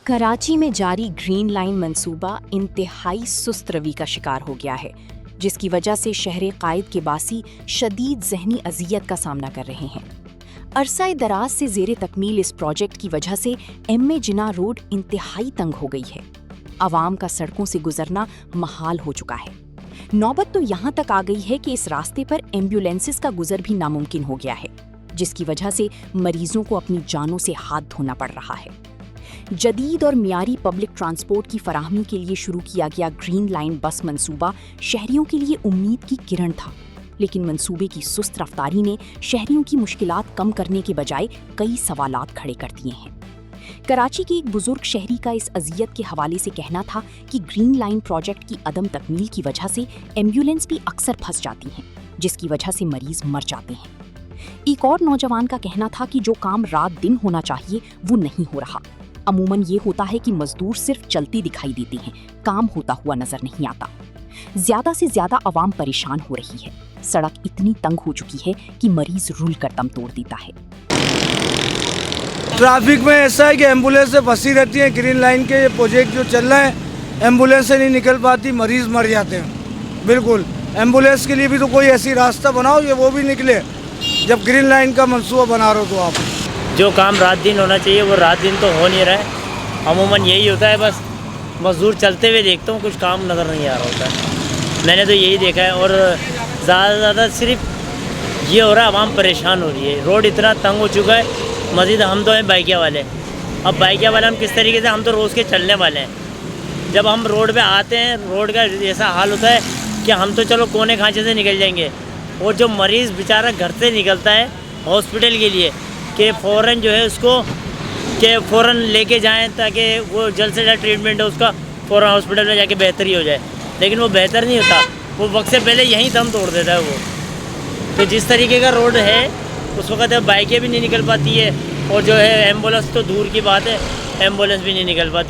कराची में जारी green line मंसूबा इंतहाई सुस्त रवि का शिकार हो गया है, जिसकी वजह से शहर कायद के बासी शदीद ज़हनी अजियत का सामना कर रहे हैं। अरसा दराज से ज़ेरे तकमील इस प्रोजेक्ट की वजह से एम.ए. जिना रोड इंतहाई तंग हो गई है। आवाम का सड़कों से गुजरना महाल हो चुका है। नौबत तो यहाँ तक आ गई है कि इस रास्ते पर एम्बुलेंसेस का गुजर भी नामुमकिन हो गया है, जिसकी वजह से मरीजों को अपनी जानों से हाथ धोना पड़ रहा है। जदीद और मियारी पब्लिक ट्रांसपोर्ट की फराहमी के लिए शुरू किया गया ग्रीन लाइन बस मंसूबा शहरियों के लिए उम्मीद की किरण था, लेकिन मंसूबे की सुस्त रफ्तारी ने शहरियों की मुश्किलात कम करने के बजाय कई सवालात खड़े कर दिए हैं। कराची के एक बुजुर्ग शहरी का इस अजियत के हवाले से कहना था कि ग्रीन लाइन प्रोजेक्ट की अदम तकमील की वजह से एम्बुलेंस भी अक्सर फंस जाती हैं, जिसकी वजह से मरीज मर जाते हैं। एक और नौजवान का कहना था कि जो काम रात दिन होना चाहिए वो नहीं हो रहा। अमूमन ये होता है कि मजदूर सिर्फ चलती दिखाई देते हैं, काम होता हुआ नजर नहीं आता। ज्यादा से ज्यादा आवाम परेशान हो रही है। सड़क इतनी तंग हो चुकी है कि मरीज रुल कर दम तोड़ देता है। ट्रैफिक में ऐसा है कि एम्बुलेंस से फंसी रहती है। ग्रीन लाइन के ये प्रोजेक्ट जो चल रहा है, एम्बुलेंस से नहीं निकल पाती, मरीज मर जाते हैं। बिल्कुल एम्बुलेंस के लिए भी तो कोई ऐसी रास्ता बनाओ ये वो भी निकले। जब ग्रीन लाइन का मंसूबा बना रहे हो तो आप जो काम रात दिन होना चाहिए वो रात दिन तो हो नहीं रहा है। अमूमन यही होता है, बस मजदूर चलते हुए देखता हूँ, कुछ काम नज़र नहीं आ रहा होता है। मैंने तो यही देखा है। और ज़्यादा से ज़्यादा सिर्फ ये हो रहा है, आवाम परेशान हो रही है। रोड इतना तंग हो चुका है। मज़ीद हम तो हैं बाइकिया वाले। अब बाइकिया वाले हम किस तरीके से, हम तो रोज़ के चलने वाले हैं। जब हम रोड पे आते हैं, रोड का ऐसा हाल होता है कि हम तो चलो कोने खांचे से निकल जाएंगे, और जो मरीज़ बेचारा घर से निकलता है हॉस्पिटल के लिए कि फ़ौरन जो है उसको कि फ़ौरन लेके जाएं ताकि वो जल्द से जल्द ट्रीटमेंट है उसका, फ़ौरन हॉस्पिटल में जाके बेहतरी हो जाए, लेकिन वो बेहतर नहीं होता। वो वक्त से पहले यहीं दम तोड़ देता है वो। तो जिस तरीके का रोड है उस वक्त बाइकें भी नहीं निकल पाती है, और जो है एम्बुलेंस तो दूर की बात है, एम्बुलेंस भी नहीं निकल पाती है।